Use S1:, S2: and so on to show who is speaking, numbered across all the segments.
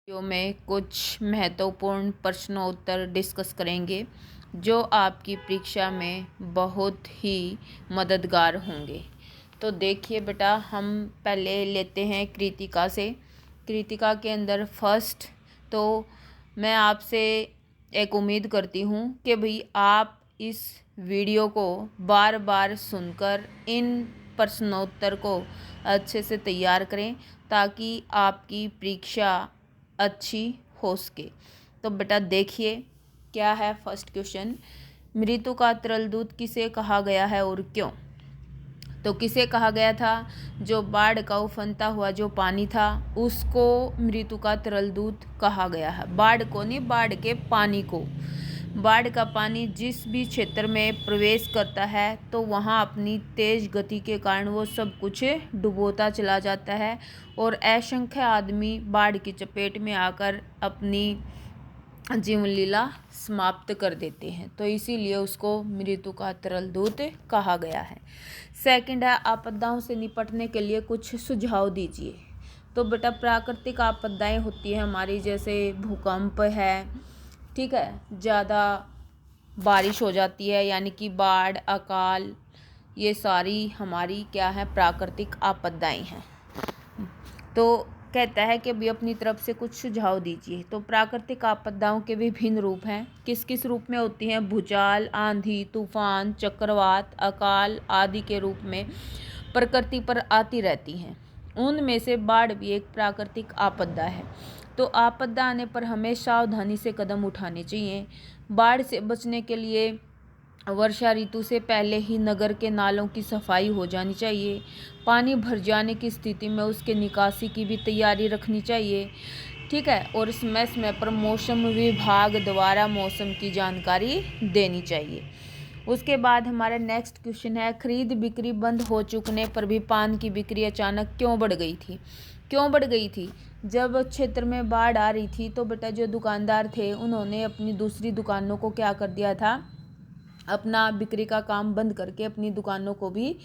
S1: Video में कुछ महत्वपूर्ण प्रश्नोत्तर डिस्कस करेंगे जो आपकी परीक्षा में बहुत ही मददगार होंगे। तो देखिए बेटा, हम पहले लेते हैं कृतिका से। कृतिका के अंदर फर्स्ट, तो मैं आपसे एक उम्मीद करती हूँ कि भाई आप इस वीडियो को बार बार सुनकर इन प्रश्नोत्तर को अच्छे से तैयार करें ताकि आपकी परीक्षा अच्छी हो सके। तो बेटा देखिए क्या है फर्स्ट क्वेश्चन। मृत्यु का तरल दूत किसे कहा गया है और क्यों? तो किसे कहा गया था? जो बाढ़ का उफनता हुआ जो पानी था उसको मृत्यु का तरल दूत कहा गया है। बाढ़ को नहीं, बाढ़ के पानी को। बाढ़ का पानी जिस भी क्षेत्र में प्रवेश करता है तो वहाँ अपनी तेज गति के कारण वो सब कुछ डुबोता चला जाता है और असंख्य आदमी बाढ़ की चपेट में आकर अपनी जीवन लीला समाप्त कर देते हैं। तो इसीलिए उसको मृत्यु का तरल दूत कहा गया है। सेकंड है, आपदाओं से निपटने के लिए कुछ सुझाव दीजिए। तो बेटा प्राकृतिक आपदाएं होती है हमारी, जैसे भूकंप है, ठीक है, ज़्यादा बारिश हो जाती है यानी कि बाढ़, अकाल, ये सारी हमारी क्या है, प्राकृतिक आपदाएं हैं। तो कहता है कि भी अपनी तरफ से कुछ सुझाव दीजिए। तो प्राकृतिक आपदाओं के विभिन्न रूप हैं। किस किस रूप में होती हैं? भूचाल, आंधी, तूफान, चक्रवात, अकाल आदि के रूप में प्रकृति पर आती रहती हैं। उनमें से बाढ़ भी एक प्राकृतिक आपदा है। तो आपदा आने पर हमें सावधानी से कदम उठाने चाहिए। बाढ़ से बचने के लिए वर्षा ऋतु से पहले ही नगर के नालों की सफाई हो जानी चाहिए। पानी भर जाने की स्थिति में उसके निकासी की भी तैयारी रखनी चाहिए, ठीक है। और समय समय पर मौसम विभाग द्वारा मौसम की जानकारी देनी चाहिए। उसके बाद हमारा नेक्स्ट क्वेश्चन है, खरीद बिक्री बंद हो चुकने पर भी पान की बिक्री अचानक क्यों बढ़ गई थी? क्यों बढ़ गई थी? जब क्षेत्र में बाढ़ आ रही थी तो बेटा जो दुकानदार थे उन्होंने अपनी दूसरी दुकानों को क्या कर दिया था, अपना बिक्री का काम बंद करके अपनी दुकानों को भी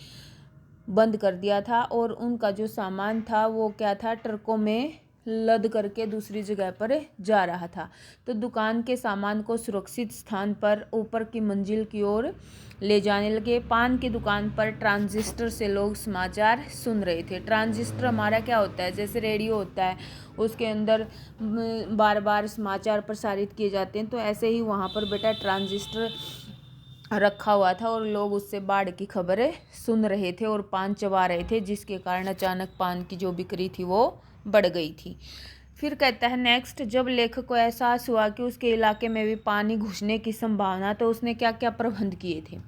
S1: बंद कर दिया था और उनका जो सामान था वो क्या था, ट्रकों में लद करके दूसरी जगह पर जा रहा था। तो दुकान के सामान को सुरक्षित स्थान पर ऊपर की मंजिल की ओर ले जाने लगे। पान की दुकान पर ट्रांजिस्टर से लोग समाचार सुन रहे थे। ट्रांजिस्टर हमारा क्या होता है, जैसे रेडियो होता है, उसके अंदर बार बार समाचार प्रसारित किए जाते हैं। तो ऐसे ही वहाँ पर बेटा ट्रांजिस्टर रखा हुआ था और लोग उससे बाढ़ की खबरें सुन रहे थे और पान चबा रहे थे, जिसके कारण अचानक पान की जो बिक्री थी वो बढ़ गई थी। फिर कहता है नेक्स्ट, जब लेखक को एहसास हुआ कि उसके इलाके में भी पानी घुसने की संभावना, तो उसने क्या क्या प्रबंध किए थे?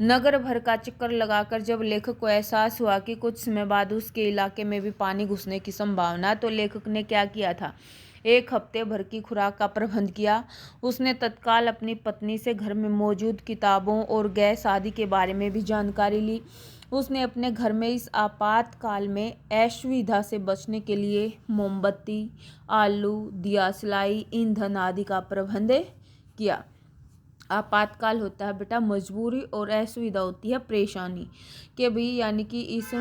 S1: नगर भर का चक्कर लगाकर जब लेखक को एहसास हुआ कि कुछ समय बाद उसके इलाके में भी पानी घुसने की संभावना, तो लेखक ने क्या किया था, 1 हफ्ते भर की खुराक का प्रबंध किया। उसने तत्काल अपनी पत्नी से घर में मौजूद किताबों और गैस आदि के बारे में भी जानकारी ली। उसने अपने घर में इस आपातकाल में असुविधा से बचने के लिए मोमबत्ती, आलू, दियासलाई, ईंधन आदि का प्रबंध किया। आपातकाल होता है बेटा मजबूरी और असुविधा होती है परेशानी के भी, यानी कि इस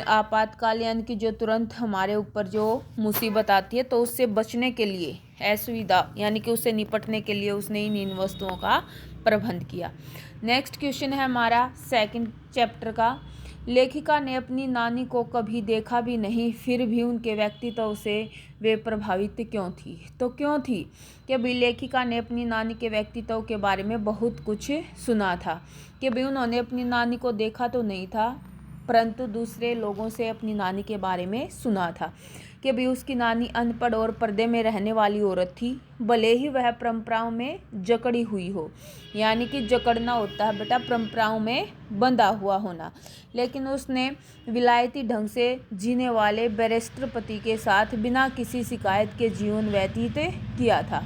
S1: आपातकाल यानी कि जो तुरंत हमारे ऊपर जो मुसीबत आती है तो उससे बचने के लिए, असुविधा यानी कि उससे निपटने के लिए उसने इन वस्तुओं का प्रबंध किया। नेक्स्ट क्वेश्चन है हमारा सेकंड चैप्टर का। लेखिका ने अपनी नानी को कभी देखा भी नहीं, फिर भी उनके व्यक्तित्व से वे प्रभावित क्यों थी? तो क्यों थी कि भाई लेखिका ने अपनी नानी के व्यक्तित्व के बारे में बहुत कुछ सुना था कि भाई उन्होंने अपनी नानी को देखा तो नहीं था, परंतु दूसरे लोगों से अपनी नानी के बारे में सुना था कि भाई उसकी नानी अनपढ़ और पर्दे में रहने वाली औरत थी, भले ही वह परंपराओं में जकड़ी हुई हो, यानी कि जकड़ना होता है बेटा परंपराओं में बंधा हुआ होना, लेकिन उसने विलायती ढंग से जीने वाले बैरिस्टर पति के साथ बिना किसी शिकायत के जीवन व्यतीत किया था।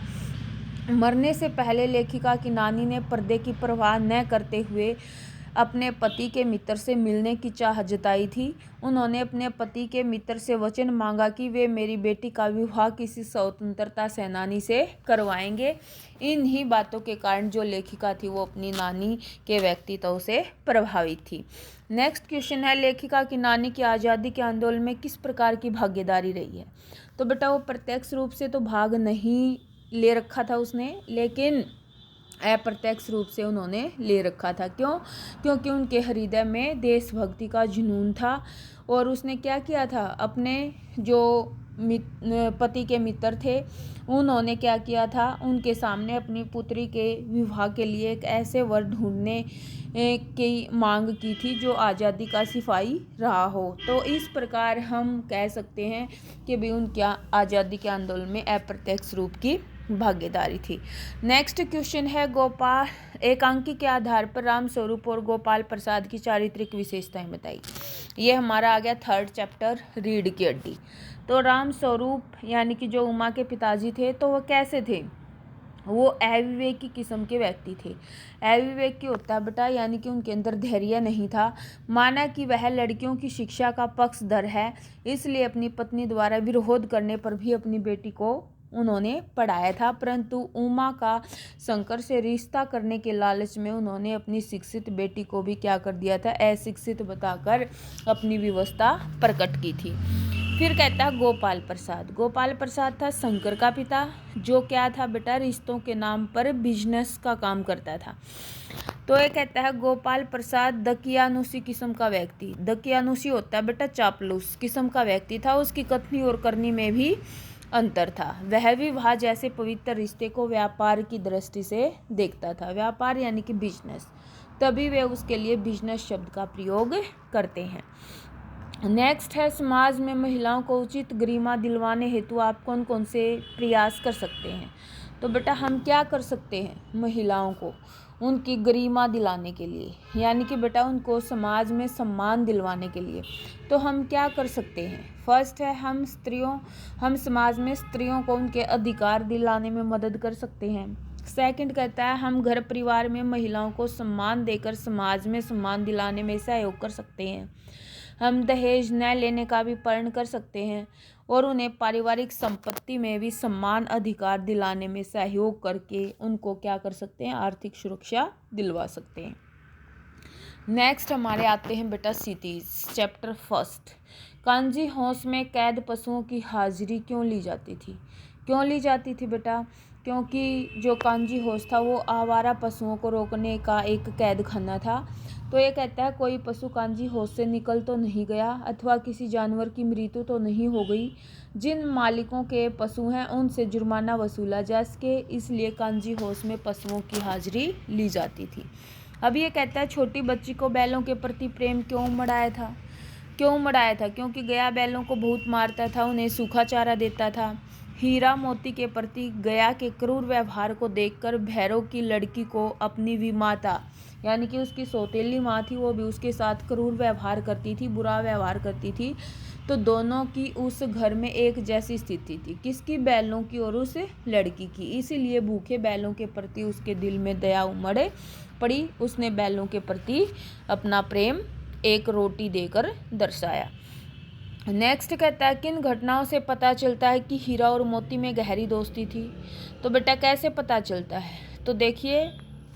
S1: मरने से पहले लेखिका की नानी ने पर्दे की परवाह न करते हुए अपने पति के मित्र से मिलने की चाह जताई थी। उन्होंने अपने पति के मित्र से वचन मांगा कि वे मेरी बेटी का विवाह किसी स्वतंत्रता सेनानी से करवाएंगे। इन्हीं बातों के कारण जो लेखिका थी वो अपनी नानी के व्यक्तित्व से प्रभावित थी। नेक्स्ट क्वेश्चन है, लेखिका की नानी की आज़ादी के आंदोलन में किस प्रकार की भागीदारी रही है? तो बेटा वो प्रत्यक्ष रूप से तो भाग नहीं ले रखा था उसने, लेकिन अप्रत्यक्ष रूप से उन्होंने ले रखा था। क्यों? क्योंकि उनके हृदय में देशभक्ति का जुनून था। और उसने क्या किया था, अपने जो पति के मित्र थे उन्होंने क्या किया था, उनके सामने अपनी पुत्री के विवाह के लिए एक ऐसे वर ढूंढने की मांग की थी जो आज़ादी का सिपाही रहा हो। तो इस प्रकार हम कह सकते हैं कि भी उनके आज़ादी के आंदोलन में अप्रत्यक्ष रूप की भागीदारी थी। नेक्स्ट क्वेश्चन है, गोपाल एकांकी के आधार पर राम स्वरूप और गोपाल प्रसाद की चारित्रिक विशेषताएं बताई। ये हमारा आ गया थर्ड चैप्टर, रीढ़ की हड्डी। तो राम स्वरूप यानी कि जो उमा के पिताजी थे, तो वो कैसे थे, वो अविवेकी किस्म के व्यक्ति थे। अविवेकी होता बेटा यानी कि उनके अंदर धैर्य नहीं था। माना कि वह लड़कियों की शिक्षा का पक्षधर है, इसलिए अपनी पत्नी द्वारा विरोध करने पर भी अपनी बेटी को उन्होंने पढ़ाया था। परंतु उमा का शंकर से रिश्ता करने के लालच में उन्होंने अपनी शिक्षित बेटी को भी क्या कर दिया था, अशिक्षित बताकर अपनी व्यवस्था प्रकट की थी। फिर कहता है गोपाल प्रसाद। गोपाल प्रसाद था शंकर का पिता, जो क्या था बेटा, रिश्तों के नाम पर बिजनेस का काम करता था। तो ये कहता है गोपाल प्रसाद दकियानुसी किस्म का व्यक्ति। दकियानुसी होता है बेटा चापलूस किस्म का व्यक्ति था। उसकी कथनी और करनी में भी अंतर था। वह विवाह जैसे पवित्र रिश्ते को व्यापार की दृष्टि से देखता था। व्यापार यानी कि बिजनेस, तभी वे उसके लिए बिजनेस शब्द का प्रयोग करते हैं। नेक्स्ट है, समाज में महिलाओं को उचित गरिमा दिलवाने हेतु आप कौन कौन से प्रयास कर सकते हैं। तो बेटा हम क्या कर सकते हैं, महिलाओं को उनकी गरिमा दिलाने के लिए, यानी कि बेटा उनको समाज में सम्मान दिलवाने के लिए तो हम क्या कर सकते हैं। फर्स्ट है, हम समाज में स्त्रियों को उनके अधिकार दिलाने में मदद कर सकते हैं। सेकंड कहता है, हम घर परिवार में महिलाओं को सम्मान देकर समाज में सम्मान दिलाने में सहयोग कर सकते हैं। हम दहेज न लेने का भी प्रण कर सकते हैं और उन्हें पारिवारिक संपत्ति में भी समान अधिकार दिलाने में सहयोग करके उनको क्या कर सकते हैं, आर्थिक सुरक्षा दिलवा सकते हैं। नेक्स्ट हमारे आते हैं बेटा cities, chapter first. Kanji house में कैद पशुओं की हाजिरी क्यों ली जाती थी। क्यों ली जाती थी बेटा, क्योंकि जो कांजी हाउस था वो आवारा पशुओं को रोकने का एक कैद खाना था। तो ये कहता है कोई पशु कांजी हाउस से निकल तो नहीं गया अथवा किसी जानवर की मृत्यु तो नहीं हो गई। जिन मालिकों के पशु हैं उनसे जुर्माना वसूला जा सके, इसलिए कांजी हाउस में पशुओं की हाजिरी ली जाती थी। अब ये कहता है छोटी बच्ची को बैलों के प्रति प्रेम क्यों उमड़ाया था। क्योंकि गया बैलों को बहुत मारता था, उन्हें सूखा चारा देता था। हीरा मोती के प्रति गया के क्रूर व्यवहार को देखकर भैरव की लड़की को अपनी विमाता यानी कि उसकी सौतेली माँ थी, वो भी उसके साथ क्रूर व्यवहार करती थी, बुरा व्यवहार करती थी। तो दोनों की उस घर में एक जैसी स्थिति थी, किसकी, बैलों की और उस लड़की की। इसीलिए भूखे बैलों के प्रति उसके दिल में दया उमड़ पड़ी। उसने बैलों के प्रति अपना प्रेम एक रोटी देकर दर्शाया। नेक्स्ट कहता है किन घटनाओं से पता चलता है कि हीरा और मोती में गहरी दोस्ती थी। तो बेटा कैसे पता चलता है, तो देखिए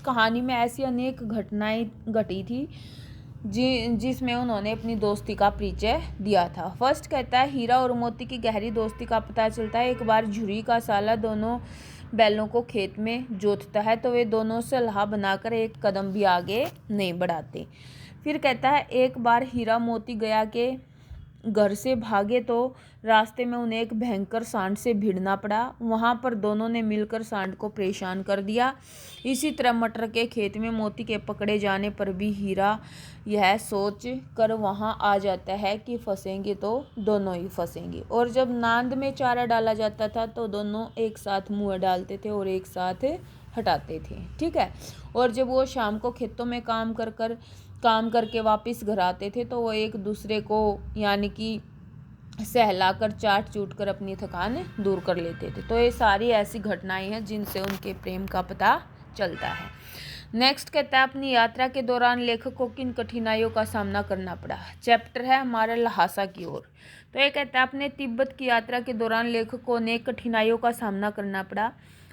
S1: कहानी में ऐसी अनेक घटनाएं घटी थी जिसमें उन्होंने अपनी दोस्ती का परिचय दिया था। फर्स्ट कहता है हीरा और मोती की गहरी दोस्ती का पता चलता है एक बार झुरी का साला दोनों बैलों को खेत में जोतता है, तो वे दोनों सलाह बनाकर एक कदम भी आगे नहीं बढ़ाते। फिर कहता है एक बार हीरा मोती गया के घर से भागे तो रास्ते में उन्हें एक भयंकर सांड से भिड़ना पड़ा। वहाँ पर दोनों ने मिलकर सांड को परेशान कर दिया। इसी तरह मटर के खेत में मोती के पकड़े जाने पर भी हीरा यह सोच कर वहाँ आ जाता है कि फंसेंगे तो दोनों ही फंसेंगे। और जब नांद में चारा डाला जाता था तो दोनों एक साथ मुँह डालते थे और एक साथ हटाते थे, ठीक है। और जब वो शाम को खेतों में काम करके वापस घर आते थे तो वो एक दूसरे को यानी कि सहलाकर चाट चूट कर अपनी थकान दूर कर लेते थे। तो ये सारी ऐसी घटनाएं हैं जिनसे उनके प्रेम का पता चलता है। नेक्स्ट कहता है अपनी यात्रा के दौरान लेखक को किन कठिनाइयों का सामना करना पड़ा। चैप्टर है हमारा लहासा की ओर। तो ये कहता है अपने तिब्बत की यात्रा के दौरान लेखक को अनेक कठिनाइयों का सामना करना पड़ा।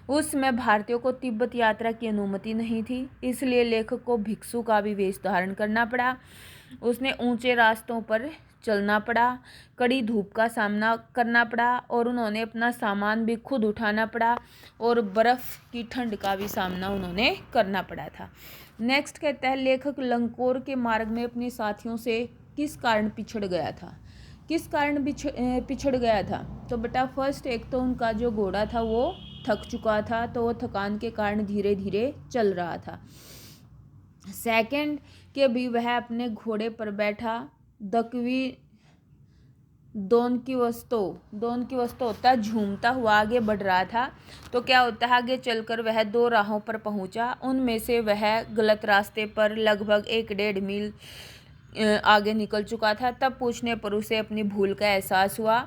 S1: उस समय भारतीयों को तिब्बत यात्रा की अनुमति नहीं थी, इसलिए लेखक को भिक्षु का भी वेश धारण करना पड़ा। उसने ऊंचे रास्तों पर चलना पड़ा, कड़ी धूप का सामना करना पड़ा और उन्होंने अपना सामान भी खुद उठाना पड़ा और बर्फ़ की ठंड का भी सामना उन्होंने करना पड़ा था। नेक्स्ट कहता है लेखक लंकोर के मार्ग में अपने साथियों से किस कारण पिछड़ गया था। किस कारण पिछड़ गया था? तो बेटा फर्स्ट, एक तो उनका जो घोड़ा था वो थक चुका था, तो वो थकान के कारण धीरे धीरे चल रहा था। सेकंड, कि भी वह अपने घोड़े पर बैठा दकवी दोन की वस्तु होता झूमता हुआ आगे बढ़ रहा था। तो क्या होता है, आगे चलकर वह 2 राहों पर पहुंचा। उनमें से वह गलत रास्ते पर लगभग 1-1.5 मील आगे निकल चुका था। तब पूछने पर उसे अपनी भूल का एहसास हुआ।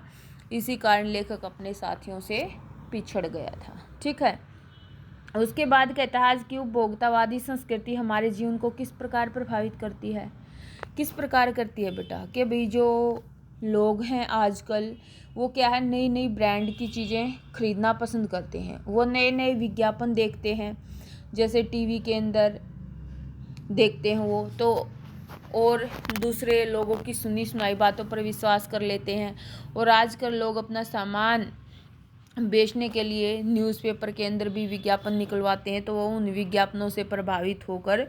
S1: इसी कारण लेखक अपने साथियों से पिछड़ गया था। ठीक है। उसके बाद कहता है आज की उपभोक्तावादी संस्कृति हमारे जीवन को किस प्रकार प्रभावित करती है। किस प्रकार करती है बेटा, कि भाई जो लोग हैं आजकल वो क्या है, नई नई ब्रांड की चीज़ें खरीदना पसंद करते हैं। वो नए नए विज्ञापन देखते हैं, जैसे टीवी के अंदर देखते हैं वो तो, और दूसरे लोगों की सुनी सुनाई बातों पर विश्वास कर लेते हैं। और आजकल लोग अपना सामान बेचने के लिए न्यूज़पेपर के अंदर भी विज्ञापन निकलवाते हैं, तो वो उन विज्ञापनों से प्रभावित होकर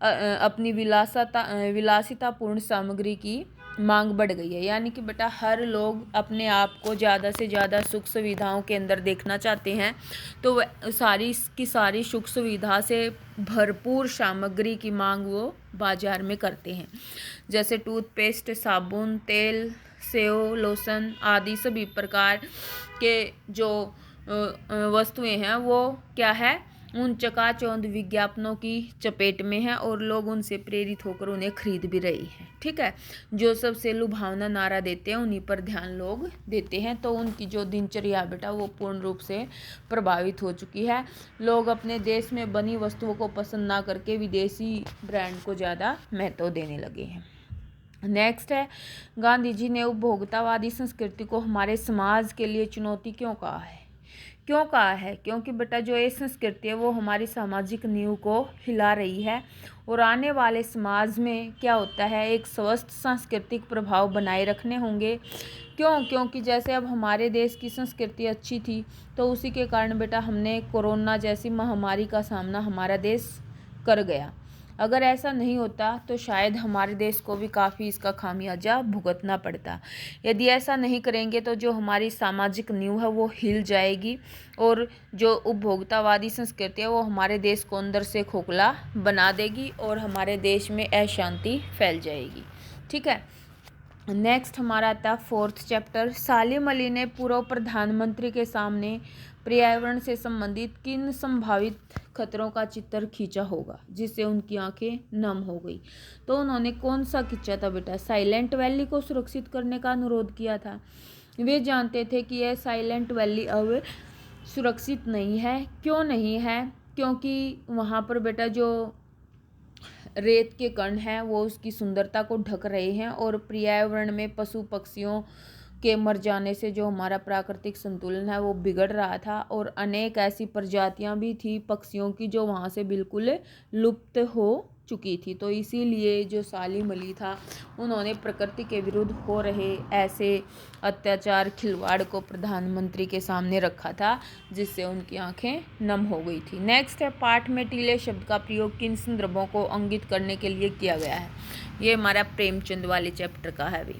S1: अपनी विलासितापूर्ण सामग्री की मांग बढ़ गई है। यानी कि बेटा हर लोग अपने आप को ज़्यादा से ज़्यादा सुख सुविधाओं के अंदर देखना चाहते हैं, तो वह सारी की सारी सुख सुविधा से भरपूर सामग्री की मांग वो बाजार में करते हैं। जैसे टूथपेस्ट, साबुन, तेल, सेव, लोशन आदि सभी प्रकार के जो वस्तुएं हैं वो क्या है, उन चकाचौंध विज्ञापनों की चपेट में है और लोग उनसे प्रेरित होकर उन्हें खरीद भी रहे हैं। ठीक है। जो सबसे लुभावना नारा देते हैं उन्हीं पर ध्यान लोग देते हैं, तो उनकी जो दिनचर्या बेटा वो पूर्ण रूप से प्रभावित हो चुकी है। लोग अपने देश में बनी वस्तुओं को पसंद ना करके विदेशी ब्रांड को ज़्यादा महत्व देने लगे हैं। नेक्स्ट है, गांधी जी ने उपभोक्तावादी संस्कृति को हमारे समाज के लिए चुनौती क्यों कहा है। क्यों कहा है? क्योंकि बेटा जो ये संस्कृति है वो हमारी सामाजिक नींव को हिला रही है और आने वाले समाज में क्या होता है, एक स्वस्थ सांस्कृतिक प्रभाव बनाए रखने होंगे। क्यों? क्योंकि जैसे अब हमारे देश की संस्कृति अच्छी थी तो उसी के कारण बेटा हमने कोरोना जैसी महामारी का सामना हमारा देश कर गया। अगर ऐसा नहीं होता तो शायद हमारे देश को भी काफ़ी इसका खामियाजा भुगतना पड़ता। यदि ऐसा नहीं करेंगे तो जो हमारी सामाजिक नींव है वो हिल जाएगी और जो उपभोक्तावादी संस्कृति है वो हमारे देश को अंदर से खोखला बना देगी और हमारे देश में अशांति फैल जाएगी। ठीक है। नेक्स्ट हमारा आता है 4th चैप्टर। सालिम अली ने पूर्व प्रधानमंत्री के सामने पर्यावरण से संबंधित किन संभावित खतरों का चित्र खींचा होगा जिससे उनकी आंखें नम हो गई। तो उन्होंने कौन सा खींचा था बेटा, साइलेंट वैली को सुरक्षित करने का अनुरोध किया था। वे जानते थे कि यह साइलेंट वैली अब सुरक्षित नहीं है। क्यों नहीं है? क्योंकि वहाँ पर बेटा जो रेत के कण हैं वो उसकी सुंदरता को ढक रहे हैं और पर्यावरण में पशु पक्षियों के मर जाने से जो हमारा प्राकृतिक संतुलन है वो बिगड़ रहा था और अनेक ऐसी प्रजातियां भी थी पक्षियों की जो वहाँ से बिल्कुल लुप्त हो चुकी थी। तो इसीलिए जो सालिम अली था उन्होंने प्रकृति के विरुद्ध हो रहे ऐसे अत्याचार खिलवाड़ को प्रधानमंत्री के सामने रखा था जिससे उनकी आंखें नम हो गई थी। नेक्स्ट है, पाठ में टीले शब्द का प्रयोग किन संदर्भों को इंगित करने के लिए किया गया है। ये हमारा प्रेमचंद वाले चैप्टर का है भी।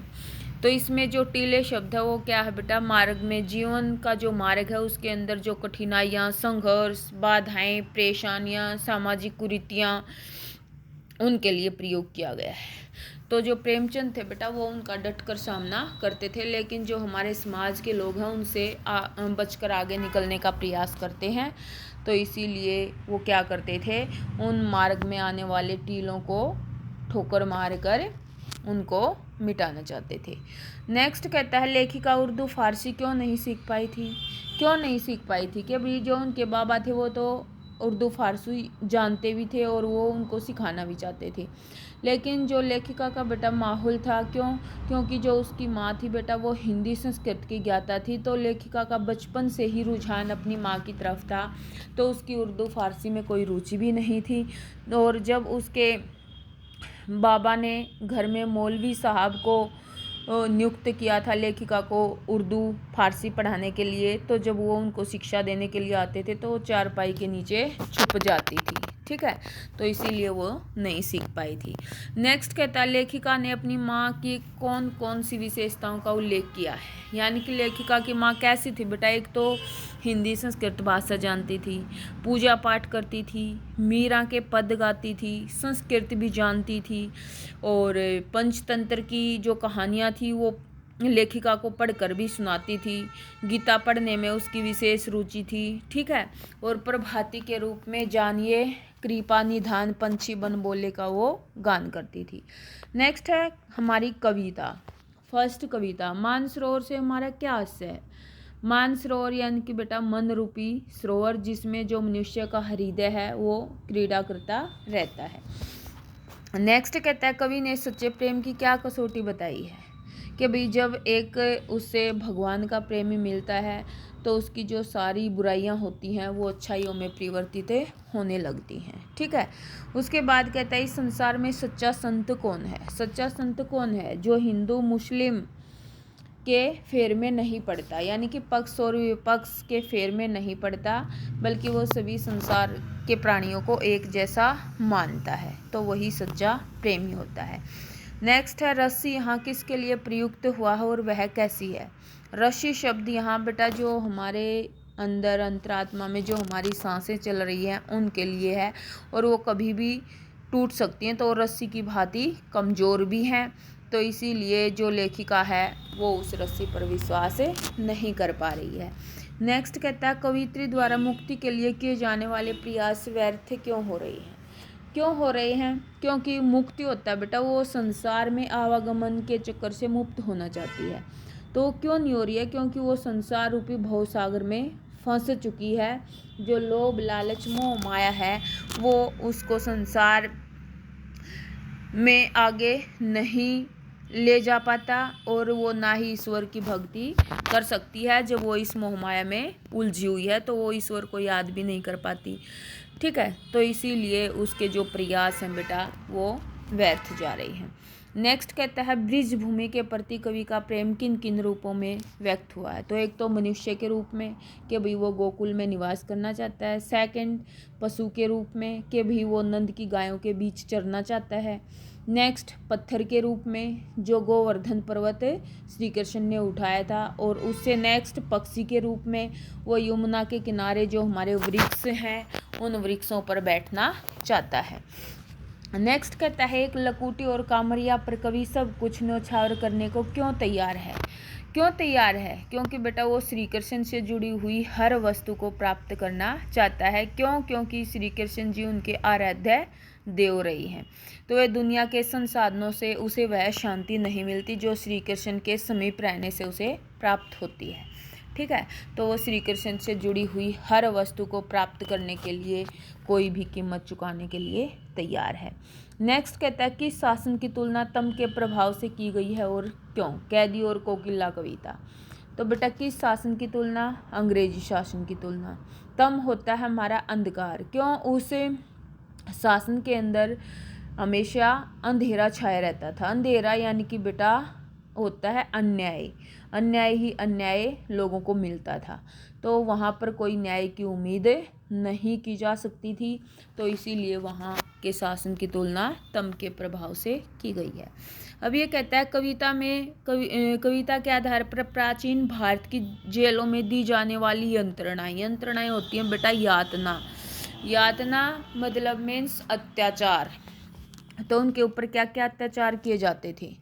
S1: तो इसमें जो टीले शब्द है वो क्या है बेटा, मार्ग में जीवन का जो मार्ग है उसके अंदर जो कठिनाइयाँ, संघर्ष, बाधाएं, परेशानियाँ, सामाजिक कुरीतियाँ उनके लिए प्रयोग किया गया है। तो जो प्रेमचंद थे बेटा वो उनका डटकर सामना करते थे, लेकिन जो हमारे समाज के लोग हैं उनसे बचकर आगे निकलने का प्रयास करते हैं। तो इसीलिए वो क्या करते थे, उन मार्ग में आने वाले टीलों को ठोकर मारकर उनको मिटाना चाहते थे। नेक्स्ट कहता है, लेखिका उर्दू फारसी क्यों नहीं सीख पाई थी। क्यों नहीं सीख पाई थी? कि भाई जो उनके बाबा थे वो तो उर्दू फारसी जानते भी थे और वो उनको सिखाना भी चाहते थे, लेकिन जो लेखिका का बेटा माहौल था, क्योंकि जो उसकी माँ थी बेटा वो हिंदी संस्कृत की ज्ञाता थी, तो लेखिका का बचपन से ही रुझान अपनी माँ की तरफ था, तो उसकी उर्दू फारसी में कोई रुचि भी नहीं थी। और जब उसके बाबा ने घर में मौलवी साहब को नियुक्त किया था लेखिका को उर्दू फारसी पढ़ाने के लिए। तो जब वो उनको शिक्षा देने के लिए आते थे तो वो चारपाई के नीचे छुप जाती थी, ठीक है, तो इसीलिए वो नहीं सीख पाई थी। नेक्स्ट कहता है लेखिका ने अपनी माँ की कौन कौन सी विशेषताओं का उल्लेख किया है। यानी कि लेखिका की माँ कैसी थी बेटा, एक तो हिंदी संस्कृत भाषा जानती थी, पूजा पाठ करती थी, मीरा के पद गाती थी, संस्कृत भी जानती थी, और पंचतंत्र की जो कहानियाँ थी वो लेखिका को पढ़कर भी सुनाती थी, गीता पढ़ने में उसकी विशेष रुचि थी, ठीक है, और प्रभाती के रूप में जानिए कृपा निधान पंछी बन बोले का वो गान करती थी। नेक्स्ट है हमारी कविता। फर्स्ट कविता, मानसरोवर से हमारा क्या आशय है। मानसरोवर यानी कि बेटा मन रूपी सरोवर जिसमें जो मनुष्य का हृदय है वो क्रीड़ा करता रहता है। नेक्स्ट कहता है कवि ने सच्चे प्रेम की क्या कसौटी बताई है कि भाई जब एक उससे भगवान का प्रेमी मिलता है तो उसकी जो सारी बुराइयां होती हैं वो अच्छाइयों में परिवर्तित होने लगती हैं, ठीक है। उसके बाद कहता है इस संसार में सच्चा संत कौन है। सच्चा संत कौन है, जो हिंदू मुस्लिम के फेर में नहीं पड़ता, यानी कि पक्ष और विपक्ष के फेर में नहीं पड़ता, बल्कि वो सभी संसार के प्राणियों को एक जैसा मानता है, तो वही सच्चा प्रेमी होता है। नेक्स्ट है रस्सी यहाँ किसके लिए प्रयुक्त हुआ है और वह कैसी है। रस्सी शब्द यहाँ बेटा जो हमारे अंदर अंतरात्मा में जो हमारी सांसें चल रही हैं उनके लिए है, और वो कभी भी टूट सकती हैं, तो रस्सी की भांति कमज़ोर भी हैं, तो इसीलिए जो लेखिका है वो उस रस्सी पर विश्वास नहीं कर पा रही है। नेक्स्ट कहता है कवियत्री द्वारा मुक्ति के लिए किए जाने वाले प्रयास व्यर्थ क्यों हो रहे हैं। क्यों हो रहे हैं, क्योंकि मुक्ति होता है बेटा वो संसार में आवागमन के चक्कर से मुक्त होना चाहती है, तो क्यों नहीं हो रही है, क्योंकि वो संसार रूपी भवसागर में फंस चुकी है। जो लोभ लालच मोह माया है वो उसको संसार में आगे नहीं ले जा पाता, और वो ना ही ईश्वर की भक्ति कर सकती है। जब वो इस मोह माया में उलझी हुई है तो वो ईश्वर को याद भी नहीं कर पाती, ठीक है, तो इसीलिए उसके जो प्रयास हैं बेटा वो व्यर्थ जा रही हैं। नेक्स्ट कहता है ब्रिज भूमि के प्रति कवि का प्रेम किन किन रूपों में व्यक्त हुआ है। तो एक तो मनुष्य के रूप में कि भाई वो गोकुल में निवास करना चाहता है। सेकंड पशु के रूप में कि भाई वो नंद की गायों के बीच चरना चाहता है। नेक्स्ट पत्थर के रूप में जो गोवर्धन पर्वत श्री कृष्ण ने उठाया था, और उससे नेक्स्ट पक्षी के रूप में वो यमुना के किनारे जो हमारे वृक्ष हैं उन वृक्षों पर बैठना चाहता है। नेक्स्ट कहता है एक लकुटी और कामरिया पर कवि सब कुछ न्यौछावर करने को क्यों तैयार है। क्यों तैयार है, क्योंकि बेटा वो श्री कृष्ण से जुड़ी हुई हर वस्तु को प्राप्त करना चाहता है। क्यों, क्योंकि श्री कृष्ण जी उनके आराध्य देव रही हैं, तो वह दुनिया के संसाधनों से उसे वह शांति नहीं मिलती जो श्री कृष्ण के समीप रहने से उसे प्राप्त होती है, ठीक है, तो वो श्री कृष्ण से जुड़ी हुई हर वस्तु को प्राप्त करने के लिए कोई भी कीमत चुकाने के लिए तैयार है। नेक्स्ट कहता है कि शासन की तुलना तम के प्रभाव से की गई है और क्यों। कैदी और कोकिला कविता। तो बेटा किस शासन की तुलना, अंग्रेजी शासन की तुलना। तम होता है हमारा अंधकार, क्यों, उस शासन के अंदर हमेशा अंधेरा छाया रहता था। अंधेरा यानी कि बेटा होता है अन्याय, अन्याय ही अन्याय लोगों को मिलता था, तो वहाँ पर कोई न्याय की उम्मीद नहीं की जा सकती थी, तो इसीलिए वहाँ के शासन की तुलना तम के प्रभाव से की गई है। अब ये कहता है कविता में कविता के आधार पर प्राचीन भारत की जेलों में दी जाने वाली यंत्रणाएं होती हैं बेटा यातना। यातना मतलब मीन्स अत्याचार, तो उनके ऊपर क्या क्या अत्याचार किए जाते थे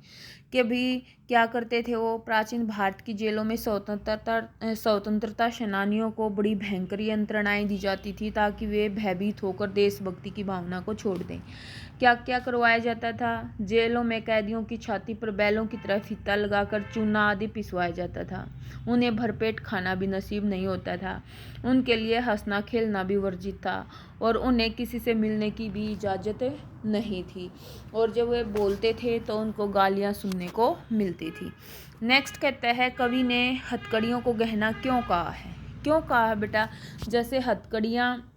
S1: कि भी क्या करते थे वो। प्राचीन भारत की जेलों में स्वतंत्रता सेनानियों को बड़ी भयंकर यंत्रणाएं दी जाती थी ताकि वे भयभीत होकर देशभक्ति की भावना को छोड़ दें। क्या क्या करवाया जाता था, जेलों में कैदियों की छाती पर बैलों की तरह फीता लगाकर चूना आदि पिसवाया जाता था। उन्हें भरपेट खाना भी नसीब नहीं होता था, उनके लिए हंसना खेलना भी वर्जित था, और उन्हें किसी से मिलने की भी इजाज़त नहीं थी, और जब वे बोलते थे तो उनको गालियाँ सुनने को मिलती थी। नेक्स्ट कहता है कवि ने हथकड़ियों को गहना क्यों कहा है। क्यों कहा है बेटा, जैसे हथकड़ियाँ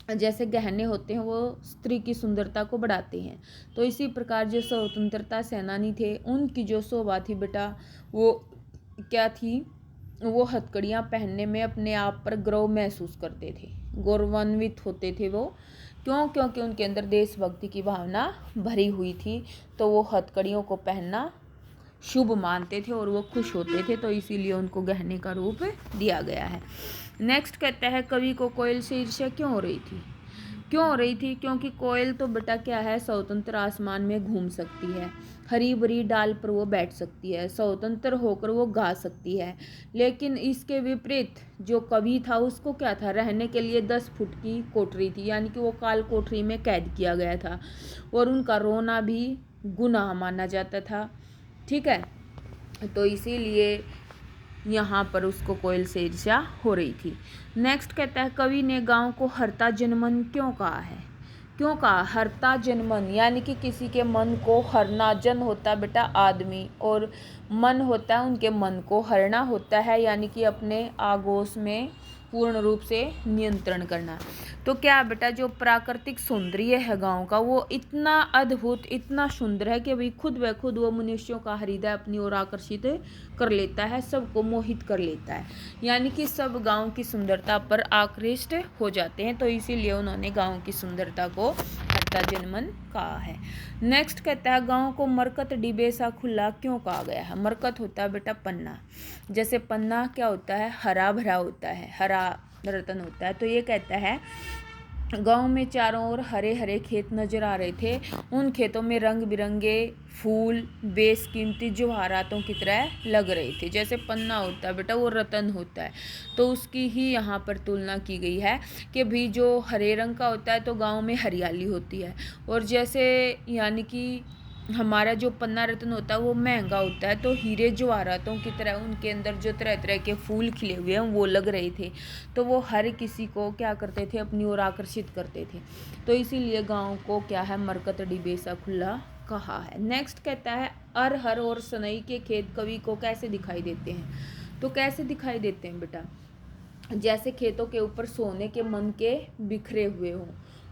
S1: जैसे गहने होते हैं वो स्त्री की सुंदरता को बढ़ाते हैं, तो इसी प्रकार जो स्वतंत्रता सेनानी थे उनकी जो शोभा थी बेटा वो क्या थी, वो हथकड़ियाँ पहनने में अपने आप पर गर्व महसूस करते थे, गौरवान्वित होते थे वो। क्यों? क्योंकि उनके अंदर देशभक्ति की भावना भरी हुई थी, तो वो हथकड़ियों को पहनना शुभ मानते थे और वो खुश होते थे, तो इसीलिए उनको गहने का रूप दिया गया है। नेक्स्ट कहता है कवि को कोयल से ईर्ष्या क्यों हो रही थी? क्यों हो रही थी? क्योंकि कोयल तो बेटा क्या है, स्वतंत्र आसमान में घूम सकती है, हरी भरी डाल पर वो बैठ सकती है, स्वतंत्र होकर वो गा सकती है। लेकिन इसके विपरीत जो कवि था उसको क्या था, रहने के लिए 10 फुट की कोठरी थी, यानी कि वो काल कोठरी में कैद किया गया था और उनका रोना भी गुनाह माना जाता था। ठीक है, तो इसीलिए यहाँ पर उसको कोयल से ईर्ष्या हो रही थी। नेक्स्ट कहता है कवि ने गांव को हरता जनमन क्यों कहा है? क्यों कहा हरता जनमन? यानी कि किसी के मन को हरना, जन होता है बेटा आदमी और मन होता है उनके मन को हरना होता है, यानी कि अपने आगोश में पूर्ण रूप से नियंत्रण करना। तो क्या बेटा जो प्राकृतिक सौंदर्य है गांव का वो इतना अद्भुत, इतना सुंदर है कि भाई खुद ब खुद वो मनुष्यों का हृदय अपनी ओर आकर्षित कर लेता है, सबको मोहित कर लेता है, यानी कि सब गांव की सुंदरता पर आकृष्ट हो जाते हैं, तो इसीलिए उन्होंने गांव की सुंदरता को हरता जनमन कहा है। नेक्स्ट कहता है गांव को मरकत डिबे सा खुला क्यों कहा गया है? मरकत होता है बेटा पन्ना, जैसे पन्ना क्या होता है, हरा भरा होता है, हरा रतन होता है। तो ये कहता है गांव में चारों ओर हरे हरे खेत नजर आ रहे थे, उन खेतों में रंग बिरंगे फूल बेशकीमती जवाहरातों की तरह लग रहे थे। जैसे पन्ना होता है बेटा वो रतन होता है, तो उसकी ही यहाँ पर तुलना की गई है कि भी जो हरे रंग का होता है तो गांव में हरियाली होती है, और जैसे यानी कि हमारा जो पन्ना रत्न होता है वो महंगा होता है, तो हीरे जवाहरातों की तरह उनके अंदर जो तरह तरह के फूल खिले हुए हैं वो लग रहे थे, तो वो हर किसी को क्या करते थे, अपनी ओर आकर्षित करते थे, तो इसीलिए गांव को क्या है, मरकत डिबे सा खुला कहा है। नेक्स्ट कहता है अरहर और सनई के खेत कवि को कैसे दिखाई देते हैं? तो कैसे दिखाई देते हैं बेटा, जैसे खेतों के ऊपर सोने के मन के बिखरे हुए हों।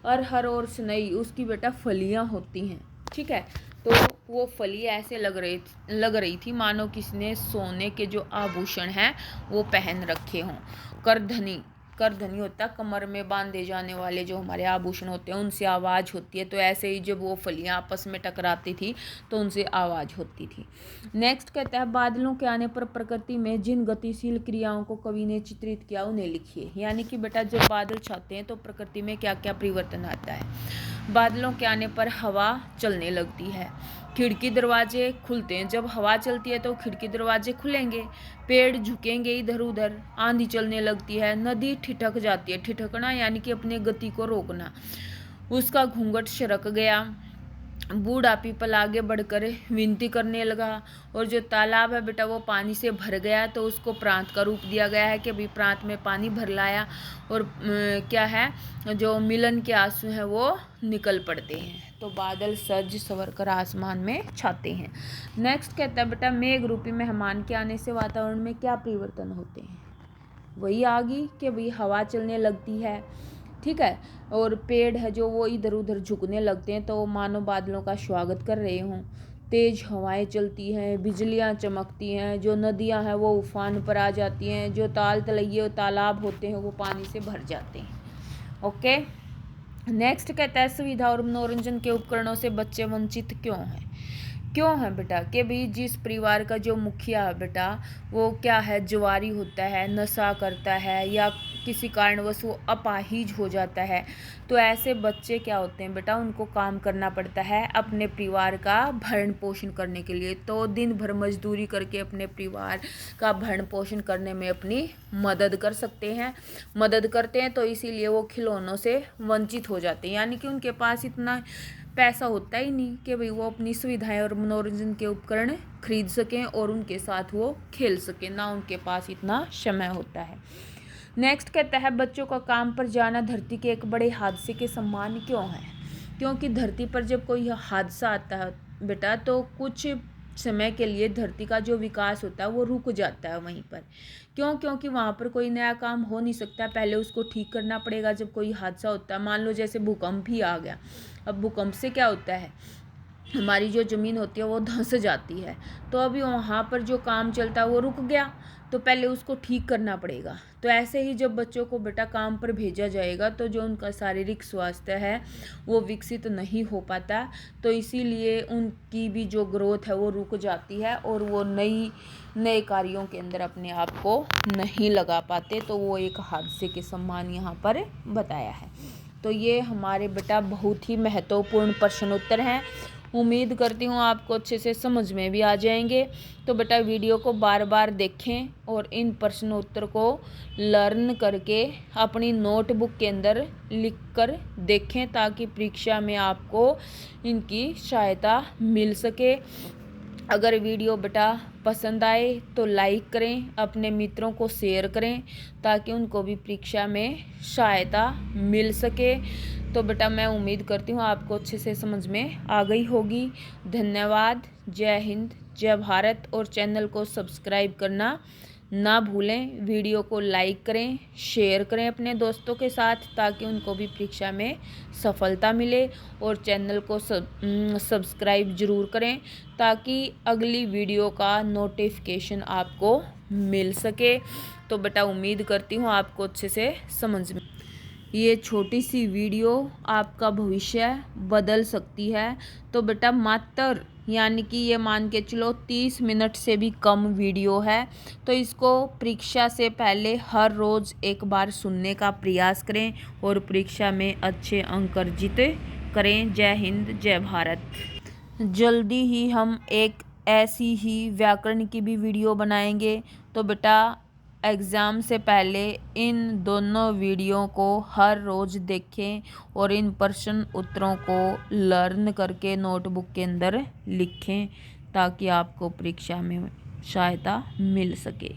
S1: अरहर और सनई उसकी बेटा फलियां होती हैं, ठीक है, तो वो फली ऐसे लग रही थी मानो किसी ने सोने के जो आभूषण हैं वो पहन रखे हों। करधनी, करधनी होता है कमर में बांधे जाने वाले जो हमारे आभूषण होते हैं, उनसे आवाज़ होती है, तो ऐसे ही जब वो फलियां आपस में टकराती थी तो उनसे आवाज़ होती थी। नेक्स्ट कहता है बादलों के आने पर प्रकृति में जिन गतिशील क्रियाओं को कवि ने चित्रित किया उन्हें लिखिए। यानी कि बेटा जब बादल छाते हैं तो प्रकृति में क्या क्या परिवर्तन आता है। बादलों के आने पर हवा चलने लगती है, खिड़की दरवाजे खुलते हैं, जब हवा चलती है तो खिड़की दरवाजे खुलेंगे, पेड़ झुकेंगे इधर उधर, आंधी चलने लगती है, नदी ठिठक जाती है, ठिठकना यानी कि अपने गति को रोकना, उसका घूंघट सरक गया, बूढ़ा पीपल आगे बढ़कर विनती करने लगा, और जो तालाब है बेटा वो पानी से भर गया, तो उसको प्रांत का रूप दिया गया है कि अभी प्रांत में पानी भर लाया, और क्या है जो मिलन के आंसू हैं वो निकल पड़ते हैं, तो बादल सज सवर कर आसमान में छाते हैं। नेक्स्ट कहता है बेटा मेघ रूपी मेहमान के आने से वातावरण में क्या परिवर्तन होते हैं? वही आगी कि भाई हवा चलने लगती है, ठीक है, और पेड़ है जो वो इधर उधर झुकने लगते हैं, तो मानो बादलों का स्वागत कर रहे हों, तेज हवाएं चलती हैं, बिजलियां चमकती हैं, जो नदियां हैं वो उफान पर आ जाती हैं, जो ताल तलैये और तालाब होते हैं वो पानी से भर जाते हैं। ओके, नेक्स्ट कहता है सुविधा और मनोरंजन के उपकरणों से बच्चे वंचित क्यों हैं? क्यों है बेटा कि भाई जिस परिवार का जो मुखिया है बेटा वो क्या है, जुआरी होता है, नशा करता है, या किसी कारणवश वो अपाहिज हो जाता है, तो ऐसे बच्चे क्या होते हैं बेटा, उनको काम करना पड़ता है अपने परिवार का भरण पोषण करने के लिए, तो दिन भर मजदूरी करके अपने परिवार का भरण पोषण करने में अपनी मदद कर सकते हैं, मदद करते हैं, तो इसीलिए वो खिलौनों से वंचित हो जाते हैं, यानी कि उनके पास इतना पैसा होता ही नहीं कि भाई वो अपनी सुविधाएं और मनोरंजन के उपकरण खरीद सकें और उनके साथ वो खेल सकें, ना उनके पास इतना समय होता है। नेक्स्ट कहता है बच्चों का काम पर जाना धरती के एक बड़े हादसे के समान क्यों है? क्योंकि धरती पर जब कोई हादसा आता है बेटा तो कुछ समय के लिए धरती का जो विकास होता है वो रुक जाता है वहीं पर। क्यों? क्योंकि वहाँ पर कोई नया काम हो नहीं सकता, पहले उसको ठीक करना पड़ेगा। जब कोई हादसा होता है, मान लो जैसे भूकंप ही आ गया, अब भूकंप से क्या होता है, हमारी जो ज़मीन होती है वो धंस जाती है। तो अभी वहाँ पर जो काम चलता है वो रुक गया, तो पहले उसको ठीक करना पड़ेगा। तो ऐसे ही जब बच्चों को बेटा काम पर भेजा जाएगा तो जो उनका शारीरिक स्वास्थ्य है वो विकसित नहीं हो पाता, तो इसीलिए उनकी भी जो ग्रोथ है वो रुक जाती है और वो नए कार्यों के अंदर अपने आप को नहीं लगा पाते। तो वो एक हादसे के समान यहाँ पर बताया है। तो ये हमारे बेटा बहुत ही महत्वपूर्ण प्रश्नोत्तर हैं। उम्मीद करती हूँ आपको अच्छे से समझ में भी आ जाएंगे। तो बेटा वीडियो को बार बार देखें और इन प्रश्नोत्तर को लर्न करके अपनी नोटबुक के अंदर लिख कर देखें, ताकि परीक्षा में आपको इनकी सहायता मिल सके। अगर वीडियो बेटा पसंद आए तो लाइक करें, अपने मित्रों को शेयर करें, ताकि उनको भी परीक्षा में सहायता मिल सके। तो बेटा मैं उम्मीद करती हूँ आपको अच्छे से समझ में आ गई होगी। धन्यवाद। जय हिंद, जय भारत। और चैनल को सब्सक्राइब करना ना भूलें। वीडियो को लाइक करें, शेयर करें अपने दोस्तों के साथ, ताकि उनको भी परीक्षा में सफलता मिले। और चैनल को सब्सक्राइब ज़रूर करें, ताकि अगली वीडियो का नोटिफिकेशन आपको मिल सके। तो बेटा उम्मीद करती हूँ आपको अच्छे से समझ में ये छोटी सी वीडियो आपका भविष्य बदल सकती है। तो बेटा मात्र यानी कि ये मान के चलो 30 मिनट से भी कम वीडियो है, तो इसको परीक्षा से पहले हर रोज़ एक बार सुनने का प्रयास करें और परीक्षा में अच्छे अंक अर्जित करें। जय हिंद, जय भारत। जल्दी ही हम एक ऐसी ही व्याकरण की भी वीडियो बनाएंगे। तो बेटा एग्ज़ाम से पहले इन दोनों वीडियो को हर रोज़ देखें और इन प्रश्न उत्तरों को लर्न करके नोटबुक के अंदर लिखें, ताकि आपको परीक्षा में सहायता मिल सके।